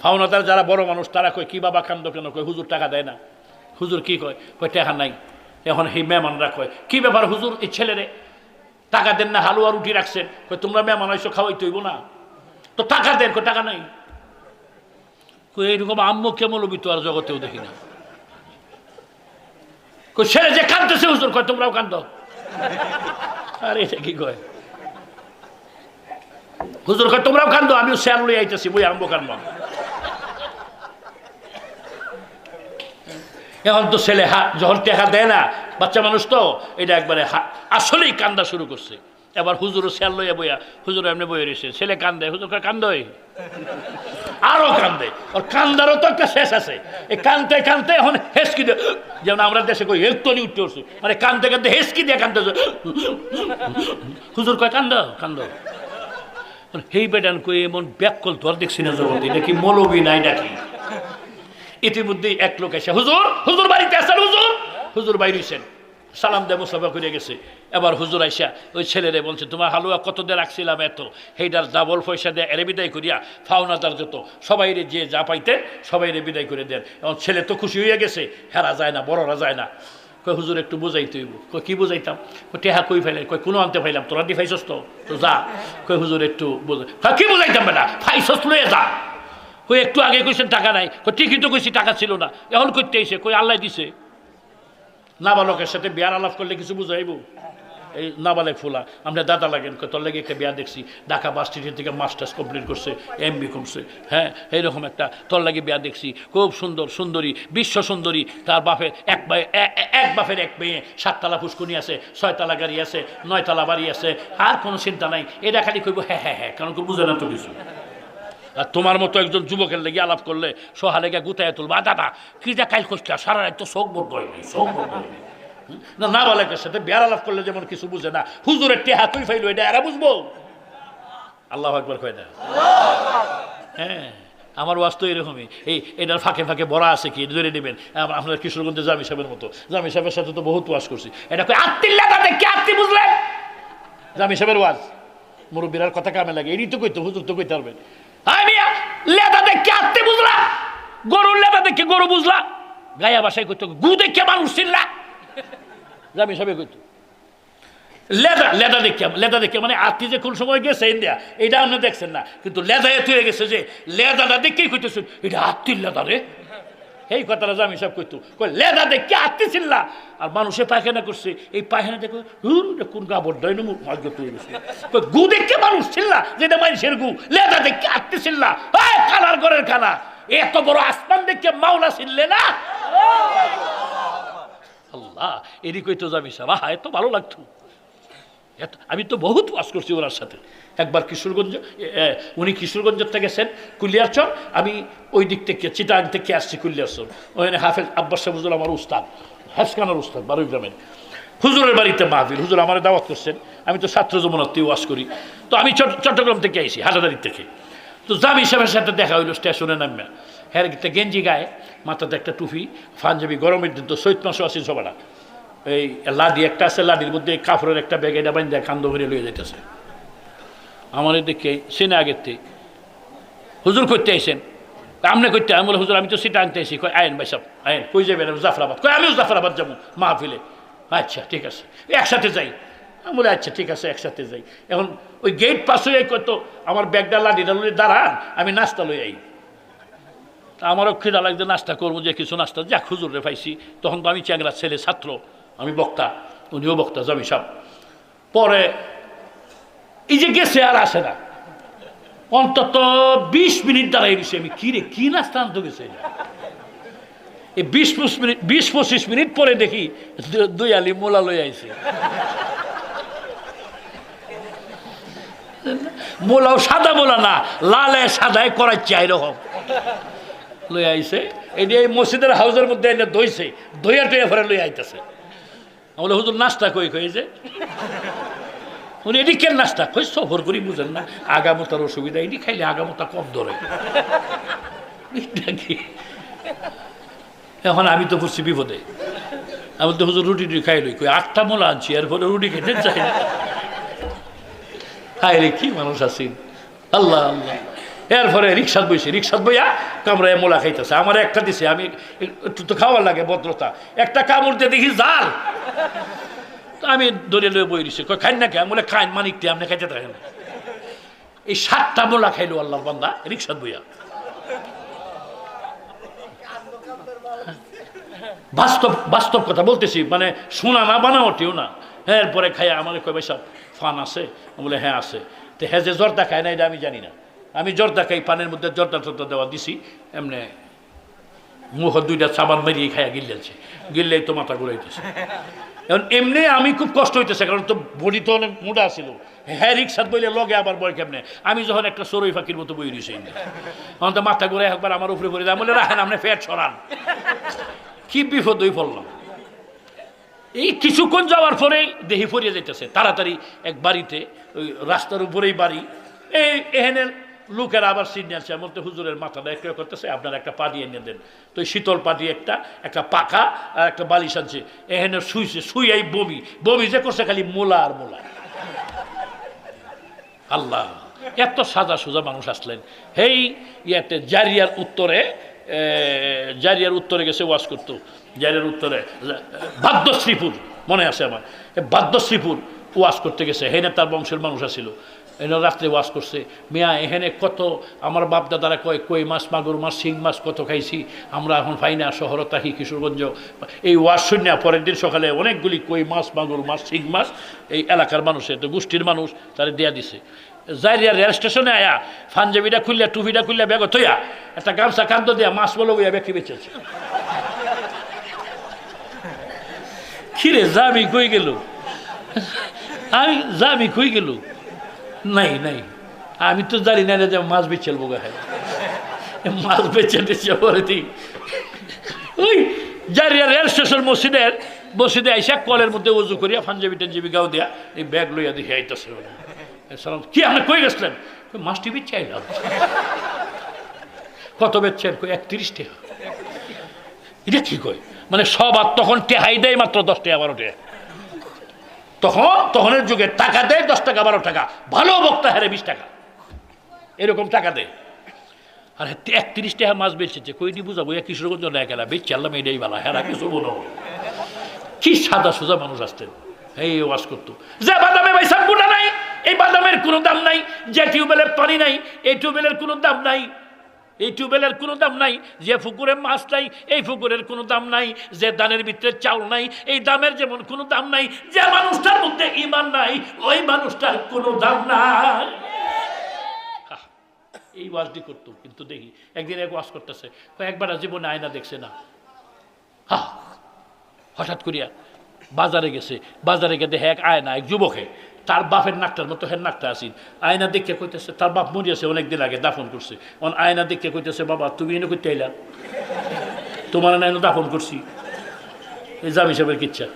ফাউনাদার যারা বড় মানুষ তারা কয় কি বাবা কান্দ কেন? কয় হুজুর টাকা দেয় না। হুজুর কি কয়? কয় টাকা নাই। এখন এই মেহমানরা কয় কি ব্যাপার হুজুর, এই ছেলেরে টাকা দেন না, হালুয়া রুটি রাখছেন? কয় তোমরা মেহমান আইসো, খাওয়াই তৈব না, তো টাকা দেন। কয় টাকা নাই। কই এইরকম আম্মু কেমন তো আর জগতেও দেখি না। কই ছেলে যে কান্দতেছে হুজুর। কয় তোমরাও কান্দ। আরে এটা কি কয়? হুজুর কয় তোমরাও কান্দো, আমিও শেয়ার লই আইতেছি, বই আরম্ভ কান্দব। এখন তো ছেলে যখন টাকা দেয় না, বাচ্চা মানুষ তো, এটা একবারে আসলেই কান্দা শুরু করছে। এবার হুজুরও শেয়ার লইয়া বইয়া, হুজুর এমনি বইয়ে রয়েছে, ছেলে কান্দে। হুজুর কয় কান্দই, আরো কান্দে। ওর কান্দারও তো একটা শেষ আছে। এই কানতে কানতে এখন হেসকি দিয়ে, যেমন আমরা দেশে কই হেলতনি উঠতে উঠছে, মানে কানতে কানতে হেসকি দিয়ে কানতে। হুজুর কয় কান্দ কান্দ। হেই বেটান কই এমন ব্যাকল তোর দেখছি না জগতে, নাকি মৌলবি নাই নাকি? ইতিমধ্যেই এক লোক এসে, হুজুর হুজুর বাড়িতে আসেন। হুজুর হুজুর বাইরে হইছেন, সালাম দেয় মুসাফা করে গেছে। এবার হুজুর আইসা ওই ছেলেরে বলছে, তোমার হালুয়া কত দিয়ে রাখছিলাম এত, সেইটার ডাবল পয়সা দিয়ে এরে বিদায় করিয়া ফাওনাদার যত সবাই রে যে যা পাইতেন সবাই রে বিদায় করে দেন। এবং ছেলে তো খুশি হয়ে গেছে, হেরা যায় না, বড়রা যায় না। কই হুজুর একটু বুঝাইতে হইব। কই কি বুঝাইতাম? কই টেহা কই ফাইলে? কই কোনো আনতে ফাইলাম, তোরা দি ফাইছস তো, তো যা। কই হুজুর একটু বুঝাই। কি বুঝাইতাম বেটা? ফাইছস লয়ে যা। কই একটু আগে কইছেন টাকা নাই। কই ঠিকই তো কইছি টাকা ছিল না, এখন করতে এসে। কই আল্লাহ দিছে। নাবালকের সাথে বিয়ার আলাপ করলে কিছু বুঝাইব? এই নাবালেক ফুলা আমরা দাদা লাগেন, তোর লাগে একটা বিয়া দেখছি, ঢাকা ভার্সিটি থেকে মাস্টার্স কমপ্লিট করছে, এমবি করছে। হ্যাঁ এইরকম একটা তোর লাগে বিয়া দেখছি, খুব সুন্দর সুন্দরী, বিশ্ব সুন্দরী। তার বাপের এক বাপের এক মেয়ে, 7 তালা ফুসকুনি আছে, 6 তালা গাড়ি আছে, 9 তালা বাড়ি আছে, আর কোনো চিন্তা নাই। এটা খালি কইব হ্যাঁ হ্যাঁ হ্যাঁ, কারণ বুঝে না তো কিছু। আর তোমার মতো একজন যুবকের লেগে আলাপ করলে সোহা লেগে গুতায় তুলবা, দাদা কি যা কাল করতে সারা রাত তো শোক বোধ হয়নি, শোক বোধ হয়নি। না নাবালকের সাথে বিয়ার আলাপ করলে যেমন কিছু বুঝে না, হুজুরের টেহা তুই ফাইল, এটা এরা বুঝবো? আল্লাহ একবার কয় না। হ্যাঁ আমার ওয়াজ তো এরকমই। এটার ফাঁকে ফাঁকে বড়া আছে কি ধরে নেবেন। আপনার কিশোরগঞ্জে জামি সাহেবের মতো, জামি সাহেবের সাথে তো বহুত ওয়াজ করছি। এটা কই আত্মিল্লা তাদের কি আত্মি বুঝলেন? জামি সাহেবের ওয়াজ মুরব্বীর কথা কামে লাগে, এরই তো কইতো, হুজুর তো কইতে পারবেন। লেদা দেখে আত্মি বুঝলা, গরুর লেদা দেখে গরু বুঝলা, গায়া বাসায় কইতো গু দেখে মানুষ চিনলা। জামি সাহেব কইতো লেদা দেখে মানে আত্মি যে কোন সময় গেছে ইন্ডিয়া, এটা আপনি দেখছেন না, কিন্তু লেদা এত হয়ে গেছে যে লেদাটা দেখেই কইতেছেন এটা আত্মির লেদা রে। এই কথাটা জামি সাহেব কইতো, কই লেদা দেখে আত্মি চিনলা। আর মানুষে পায়খানা করছে, এই পায়খানা দেখো কোন কাপড় দেয় গু দেখে মানুষ চিনলা, যেটা মানুষের গু। লেদা দেখে আত্মি চিনলা, খানার ঘরের খানা। এত বড় আসমান দেখে মাওলা চিনলে না? আল্লাহ এরই কইতো জামি সাহেব, এত ভালো লাগতো। আমি তো বহুত ওয়াজ করছি ওনার সাথে। একবার কিশোরগঞ্জ, উনি কিশোরগঞ্জতে গেছেন কুলিয়ারচর, আমি ওই দিক থেকে চিটাং থেকে আসছি কুলিয়ারচর। ওখানে হাফেজ আব্বাস সাহেব হুজুর আমার উস্তাদ, হেফখানার উস্তাদ বারুই গ্রামের। হুজুরের বাড়িতে মাহফিল, হুজুর আমার দাওয়াত করছেন। আমি তো ছাত্র যমুনাতে ওয়াজ করি, তো আমি চট্টগ্রাম থেকে আইছি, হাটাদারি থেকে। তো জামি সাহেবের সাথে দেখা হইলো স্টেশনে নামিয়া। হ্যাঁ একটা গেঞ্জি গায়ে, মাথাতে একটা টুপি, পাঞ্জাবি, গরমের দিন তো চৈত মাসও আছি সবাটা। এই লাডি একটা আছে, লাডির মধ্যে কাপড়ের একটা ব্যাগ, এটা বাইন্দা কান্দ করে লইয়ে যাইতেছে। আমার দেখে সিনে আগের থেকে হুজুর করতে আইসেন, আমনে করতে। আমি বলে হুজুর আমি তো সিটা আনতে আইসি। কয় আইন ভাই সব আইন। কই যাবেন? জাফরাবাদ। কয় আমিও জাফরাবাদ যাবো মাহফিলে। আচ্ছা ঠিক আছে একসাথে যাই। আমি বলে আচ্ছা ঠিক আছে একসাথে যাই। এখন ওই গেট পাস হয়ে কত আমার ব্যাগটা লাডিটা লই দাঁড়ান, আমি নাস্তা লই আই। আমারও খিদা লাগছে, নাস্তা করবো যে কিছু নাস্তা, যাক হুজুরে পাইছি। তখন তো আমি চ্যাংরা ছেলে, ছাত্র, আমি বক্তা, উনিও বক্তা, জামি সাহেব। পরে এই যে গেছে আর আসে না, অন্তত 20 মিনিট দাঁড়াই দিছে। আমি কি নাস্তা আনতে গেছে, এই 20-25 মিনিট পরে দেখি 2 আলি মোলা লই আইছে। মোলাও সাদা মোলা না, লালে সাদায় করাচ্ছে এরকম লই আইছে। এই মসজিদের হাউসের মধ্যে এনে দইছে, দইয়া টইয়া ফেরে লই আইতেছে। বলে হুজুর নাস্তা কই যে উনি এটি কেন নাস্তা কই, সফর করি বুঝেন না, আগামতার অসুবিধা, এটি খাইলে আগামতা কম ধরে। এখন আমি তো পড়ছি বিপদে। আমি তো হুজুর রুটি খাই লই, কই 8টা মোলা আনছি, এরপরে রুটি খেতে চাই না। হায় রে, কি মানুষ আছেন, আল্লাহ আল্লাহ। এরপরে রিক্সাত বইয়া কামড়ায় মোলা খাইতেছে। আমার একটা দিছে, আমি একটু তো খাওয়ার লাগে ভদ্রতা, একটা কামড় দিয়ে দেখি জাল। আমি ধরে লয়ে বই দিছি, খাই না কে বলে খাইন মানিকটি আপনি খাইতে থাকেন। এই 7টা মোলা খাইলো আল্লাহর বান্দা রিক্সাত বইয়া। বাস্তব কথা বলতেছি, মানে শোনা না বানাওটিও না। এরপরে খাইয়া আমার কই ভাই সাহেব ফান আছে, বলে হ্যাঁ আছে। তো হ্যাঁ, যে জর্দা খায় না এটা আমি জানি না, আমি জর্দা খাই, পানের মধ্যে জর্দা দেওয়া দিছি, এমনি মুখ 2টা সাবান মেরিয়ে খাইয়া গিললেই তো মাথা ঘুরাইতেছে। এখন এমনি আমি খুব কষ্ট হইতেছে, কারণ তো বডি তো অনেক মোটা ছিল। হ্যাঁ রিক্সাত বইলে লগে আবার বয় কেমনে, আমি যখন একটা সরই ফাঁকির মতো বই দিয়েছি, তখন তো মাথা ঘুরে একবার আমার উপরে পড়ে যায়। বলে রাখেন আপনি ফ্যাট সরান, কি বিপদ হয়ে পড়লাম। এই কিছুক্ষণ যাওয়ার পরেই দেহি ফরিয়ে যাইতেছে তাড়াতাড়ি এক বাড়িতে, ওই রাস্তার উপরেই বাড়ি। এহেনের লোকেরা আবার সিট নিয়ে আসছে, এমন তো হুজুরের মাথাটা একটু করতেছে, আপনার একটা পাটি এনে দেন। তো ওই শীতল পাটি একটা পাখা আর একটা বালিশ আনছে। এহেনের শুইয়াই বমি যে করছে, খালি মোলা আর মোলা। আল্লাহ, এত সাদা সোজা মানুষ আসলেন। হেই ইয়াতে জারিয়ার উত্তরে গেছে ওয়াজ করতো। জারিয়ার উত্তরে বাদ্যশ্রীপুর মনে আছে আমার, বাদ্যশ্রীপুর ওয়াজ করতে গেছে। হেনে তার বংশের মানুষ আসছিল, এনে রাত্রে ওয়াজ করছে। মিয়া এখানে কত আমার বাপ দাদারা কই মাছ, মাগুর মাছ, শিং মাছ কত খাইছি আমরা, এখন পাই না। শহরে থাকি কিশোরগঞ্জ। এই ওয়াজ শুনে পরের দিন সকালে অনেকগুলি কই মাছ, মাগুর মাছ, শিং মাছ এই এলাকার মানুষের, তো গোষ্ঠীর মানুষ তারা দেয়া দিছে। জারিয়া রেল স্টেশনে আয়া পাঞ্জাবিটা খুললে, টুপিটা খুললে, ব্যাগ থইয়া একটা গামছা কান্দ দিয়া মাছ বলে বইয়া ব্যক্তি বেঁচেছে। খিরে জামি কই গেল, জামি কই গেল, নাই আমি তো জানি না যে মাছ বেচেল বোগা হয়, মাছ বেচে পরে দিই। ওই জারিয়া রেল স্টেশন মসজিদে আইসা কলের মধ্যে উজু করিয়া পাঞ্জাবি টাঞ্জাবি গাও দিয়া এই ব্যাগ লইয়া দেখে আইতেছে। কি আপনি কই গেছিলেন? মাছটি বেচে আইলাম। কত বেচছেন? 31 টাকা। এটা কি কয়, মানে সব আর তখন টেহাই দেয় মাত্র 10 টাকা 12 টাকা। তখনের যুগে টাকা দেয় 10 টাকা 12 টাকা, ভালো বক্তা হারে 20 টাকা এরকম টাকা দেয়। আর 31 টাকা মাছ বেচেছে, কইনি বুঝাবো কিশোরগঞ্জ না গেলা বেচে আল্লাহ এটাই বেলা হেরা কিছু বলো। কি সাদা সোজা মানুষ আসতেন, এই ওয়াজ করতো যে বাদামে পয়সা গুণা নাই, এই বাদামের কোনো দাম নাই, যে টিউবওয়েলের পানি নাই এই টিউবওয়েলের কোনো দাম নাই, এই টিউবওয়েলের কোনো দাম নাই, যে পুকুরে মাছ নাই এই পুকুরের কোনো দাম নাই, যে দানের ভিতরে চাউল নাই এই দামের যেমন কোনো দাম নাই, যে মানুষটার মধ্যে ঈমান নাই ওই মানুষটার কোনো দাম নাই। এই ওয়াজটি করতো। কিন্তু দেখি একদিন এক ওয়াজ করতেছে, একবার জীবনে আয়না দেখছে না। হঠাৎ করিয়া বাজারে গিয়ে দেখে এক আয়না, এক যুবকে তার বাপের নাকটার মতো হের নাকটা আসিন। আয়না দেখে কইতেছে, তার বাপ মরিয়াছে অনেকদিন আগে, দাফন করছে। আয়না দেখে কইতেছে, বাবা তুমি এনে করতে আইলা, তোমার আয়না দাফন করছি। এই জামি সাহেবের কিচ্ছা।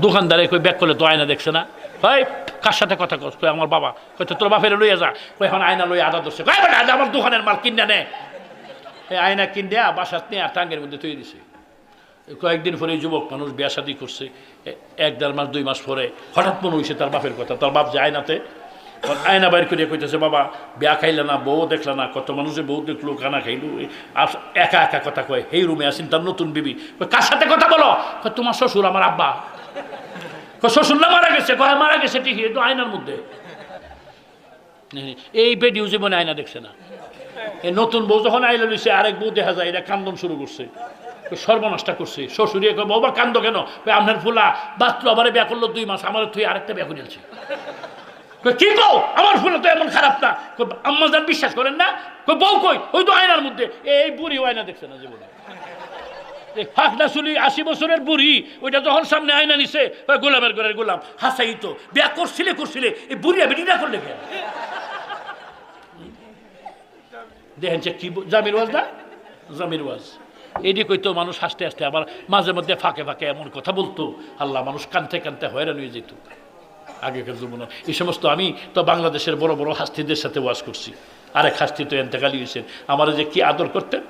দোকানদারে কই ব্যাক করলে তো আয়না দেখছে না, ভাই কার সাথে কথা কস? কই আমার বাবা। কইতে তোর বাপের লইয়া যা। কই এখন আয়না লইয়া আদা ধরছে, আমার দোকানের মাল কিনে নে। এই আয়না কিনে বাসাত নিয়ে টাঙ্গের মধ্যে তৈরি দিছে। কয়েকদিন পরে যুবক মানুষ বিয়া শাদী করছে, 1-1.5 মাস 2 মাস পরে হঠাৎ মনে হয়েছে তার বাপের কথা। তার বাপ যে আয়নাতে, আয়না বাইর করিয়া কইতেছে, বাবা বিয়া খাইলে না, বউ দেখলে না, কত মানুষে বউ দেখলো, খানা খাইলো, একা একা কথা কয়। এই রুমে আসেন তার নতুন বিবি। কার সাথে কথা বলো? তোমার শ্বশুর, আমার আব্বা। শ্বশুর না মারা গেছে? মারা গেছে ঠিকই, একটু আয়নার মধ্যে। এই বেডিও জীবনে আয়না দেখছে না। এই নতুন বউ যখন আইলে লইছে, আরেক বউ দেখা যায়, এটা কান্দন শুরু করছে। সর্বনাশটা করছে। শ্বশুরিয়ে কয় বাবা কান্দ কেন? আপনার ফুলা বাঁচলো, আবার বিয়া করলো 2 মাস, আমার তুই আরেকটা বিয়া করে নিয়েছে। কি কও? আমার ফুলা তো এমন খারাপ না। আম্মা যান বিশ্বাস করেন না? বউ কই? ওই তো আয়নার মধ্যে। এই বুড়ি আয়না দেখছে না জীবনে। ফাঁকনা চুলি 80 বছরের বুড়ি, ওইটা যখন সামনে আয়না নিছে গোলামের ঘরের গোলাম হাসাই তো বিয়া করছিলে এই বুড়ি আমি না করলে কেন? দেখেন কি জামির ওয়াজ না? জামির ওয়াজ এদিক হইতো মানুষ হাসতে হাসতে, আবার মাঝে মধ্যে ফাঁকে ফাঁকে এমন কথা বলতো, আল্লাহ মানুষ কানতে কানতে হয়রান হয়ে যেত আগেকার জীবনে। এই সমস্ত আমি তো বাংলাদেশের বড় বড় হাস্তিদের সাথে ওয়াজ করছি। আরেক হাস্তি তো এন্তেকালি হয়েছেন, আমার যে কি আদর করতেন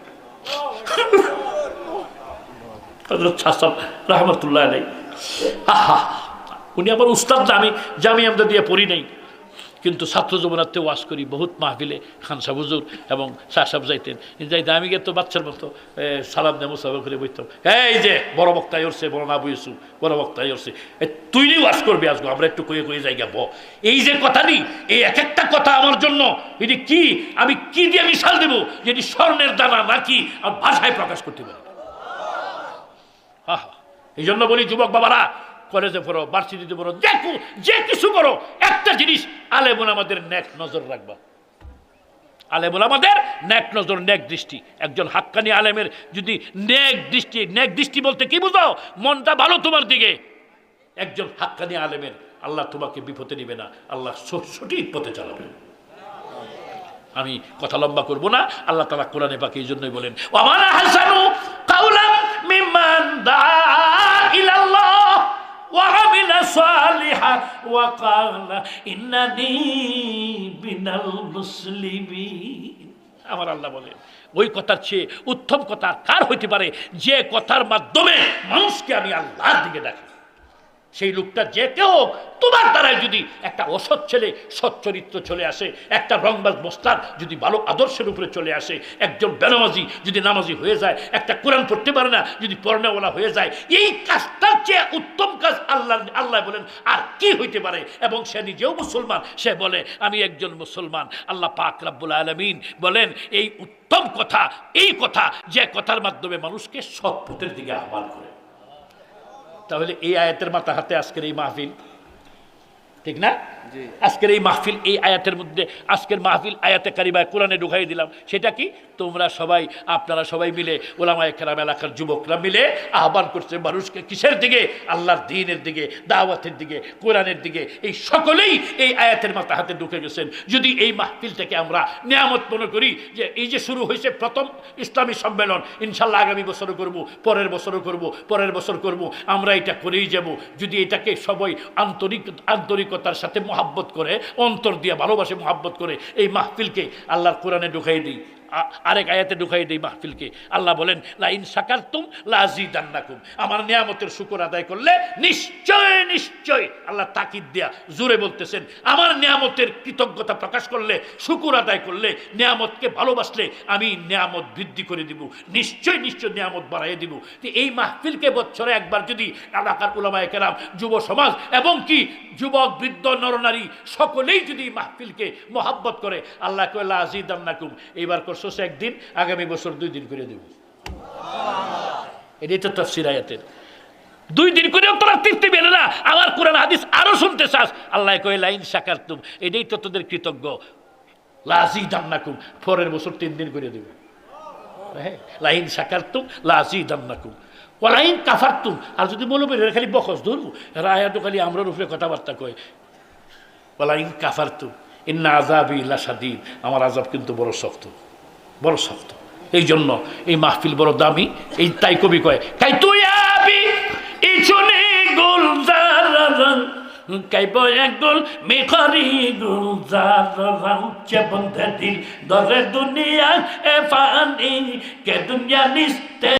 রহমতুল্লাহ আলাই। আহা, উনি আমার উস্তাদ না, আমি জামিয়া দিয়ে পড়ি নাই, কিন্তু ছাত্র জীবনার্থে ওয়াজ করি বহুত মাহফিলে। খান সাহেব হুজুর এবং শাহ সাহেব যাইতেন, আমি গিয়ে তো বাচ্চার মতো সালাম দেবো সাহেব করে বইতাম, এই যে বড় বক্তাই উঠছে, বড় না বইছু, বড় বক্তাই উঠছে, তুই নি ওয়াজ করবি আসবো, আমরা একটু কয়ে জায়গা ব। এই যে কথা নি, এই এক একটা কথা আমার জন্য এটি কি, আমি কি দিয়ে মিশাল দেবো যে এটি স্বর্ণের দানা নাকি আর ভাষায় প্রকাশ করতে পারি। এই জন্য বলি যুবক বাবারা, কলেজে পড়ো, ভার্সিটিতে পড়ো, যে কিছু করো, একটা জিনিস আলেমুল আমাদের নেক নজর রাখবা। আলেমুল আমাদের নেক নজর, নেক দৃষ্টি। একজন হাক্কানি আলেমের যদি নেক দৃষ্টি বলতে কি বুঝাও? মনটা ভালো তোমার দিকে। একজন হাক্কানি আলেমের আল্লাহ তোমাকে বিপদে নিবে না, আল্লাহ সঠিক পথে চালাবে। আমি কথা লম্বা করব না। আল্লাহ তাআলা কোরআনে পাকে এই জন্যই বলেন, ওয়ামানা হাসানু কাওলাম মিম্মান দাআ ইলাল্লাহ ওয়া আমিলা সালিহান ওয়া ক্বালা ইন্নানি মিনাল মুসলিমিন। আমার আল্লাহ বলেন, ওই কথার চেয়ে উত্তম কথা কার হইতে পারে যে কথার মাধ্যমে মানুষকে আমি আল্লাহর দিকে ডাকি। সেই লোকটা যে কেউ তোমার দ্বারাই যদি একটা অসৎ ছেলে সচ্চরিত্র চলে আসে, একটা রংবাজ মোস্তাদ যদি ভালো আদর্শের উপরে চলে আসে, একজন বেনামাজি যদি নামাজি হয়ে যায়, একটা কোরআন পড়তে পারে না যদি পড়নেওয়ালা হয়ে যায়, এই কাজটার চেয়ে উত্তম কাজ আল্লাহ বলেন আর কি হইতে পারে? এবং সে নিজেও মুসলমান, সে বলে আমি একজন মুসলমান। আল্লাহ পাক রব্বুল আলামিন বলেন এই উত্তম কথা, এই কথা যে কথার মাধ্যমে মানুষকে সৎ পথের দিকে আহ্বান করে। তাহলে এই আয়াতের মাথা হাতে আজকের এই মাহফিল, ঠিক না? আজকের এই মাহফিল, এই আয়াতের মধ্যে আজকের মাহফিল আয়াতে কারিমায় কোরআনে ঢুকাই দিলাম। সেটা কি? তোমরা সবাই, আপনারা সবাই মিলে, ওলামায়ে কেরাম এলাকার যুবকরা মিলে আহ্বান করছে মানুষকে কিসের দিকে? আল্লাহর দ্বীনের দিকে, দাওয়াতের দিকে, কোরআনের দিকে। এই সকলেই এই আয়াতের মাথা হাতে ঢুকে গেছেন। যদি এই মাহফিলটাকে আমরা নিয়ামত মনে করি, যে এই যে শুরু হয়েছে প্রথম ইসলামী সম্মেলন, ইনশাল্লাহ আগামী বছরও করব, পরের বছরও করব, পরের বছর করব, আমরা এটা করেই যাব। যদি এটাকে সবাই আন্তরিকতার সাথে মহাব্বত করে, অন্তর দিয়ে ভালোবাসে মহাব্বত করে এই মাহফিলকে আল্লাহর কোরআনে ঢুকাই দিই, আরেক আয়াতে ঢুকাই দিই মাহফিলকে। আল্লাহ বলেন লা ইন শাকারতুম লাযিদান্নাকুম, আমার নিয়ামতের শুকর আদায় করলে নিশ্চয় নিশ্চয়, আল্লাহ তাকিদ দিয়া জোরে বলতেছেন, আমার নিয়ামতের কৃতজ্ঞতা প্রকাশ করলে, শুকর আদায় করলে, নিয়ামতকে ভালোবাসলে আমি নিয়ামত বৃদ্ধি করে দিব, নিশ্চয় নিশ্চয় নিয়ামত বাড়াইয়ে দিব। এই মাহফিলকে বছরে একবার যদি এলাকার উলামায়ে কেরাম, যুব সমাজ এবং কি যুবক বৃদ্ধ নরনারী সকলেই যদি মাহফিলকে মহাব্বত করে, আল্লাহ কয় লাযিদান্নাকুম, এইবার করছো একদিন, আগামী বছর 2 দিন করে দেব। এটাই তো তাফসীর আয়াতের। 2 দিন করেও তোরা তৃপ্তি পেলে না, আমার কোরআন হাদিস আরো শুনতে চাস, আল্লাহ কয় লা ইন শাকারতুম, এটাই তো তোদের কৃতজ্ঞ, লাযিদান্নাকুম, পরের বছর 3 দিন করে দেব। হ্যাঁ, লা ইন শাকারতুম লাযিদান্নাকুম ওয়া লা ইন কাফারতুম। আর যদি বলবে এরা খালি বকস ধরু, এরা আয়াত খালি আমরার উপরে কথাবার্তা কয়, ওয়া লা ইন কাফারতুম ইন্না আযাবি লাশাদীদ, আমার আযাব কিন্তু বড় শক্ত, বড় শক্ত। এই জন্য এই মাহফিল বড় দামি। এই তাই কবি কয়, কাই তুই আবি ইচুনি গুলজারান কাই বয় গুল মেখরি গুলজারান চেবন্ধ দিল দরে দুনিয়া এ ফানি কে দুনিয়া নিস্তে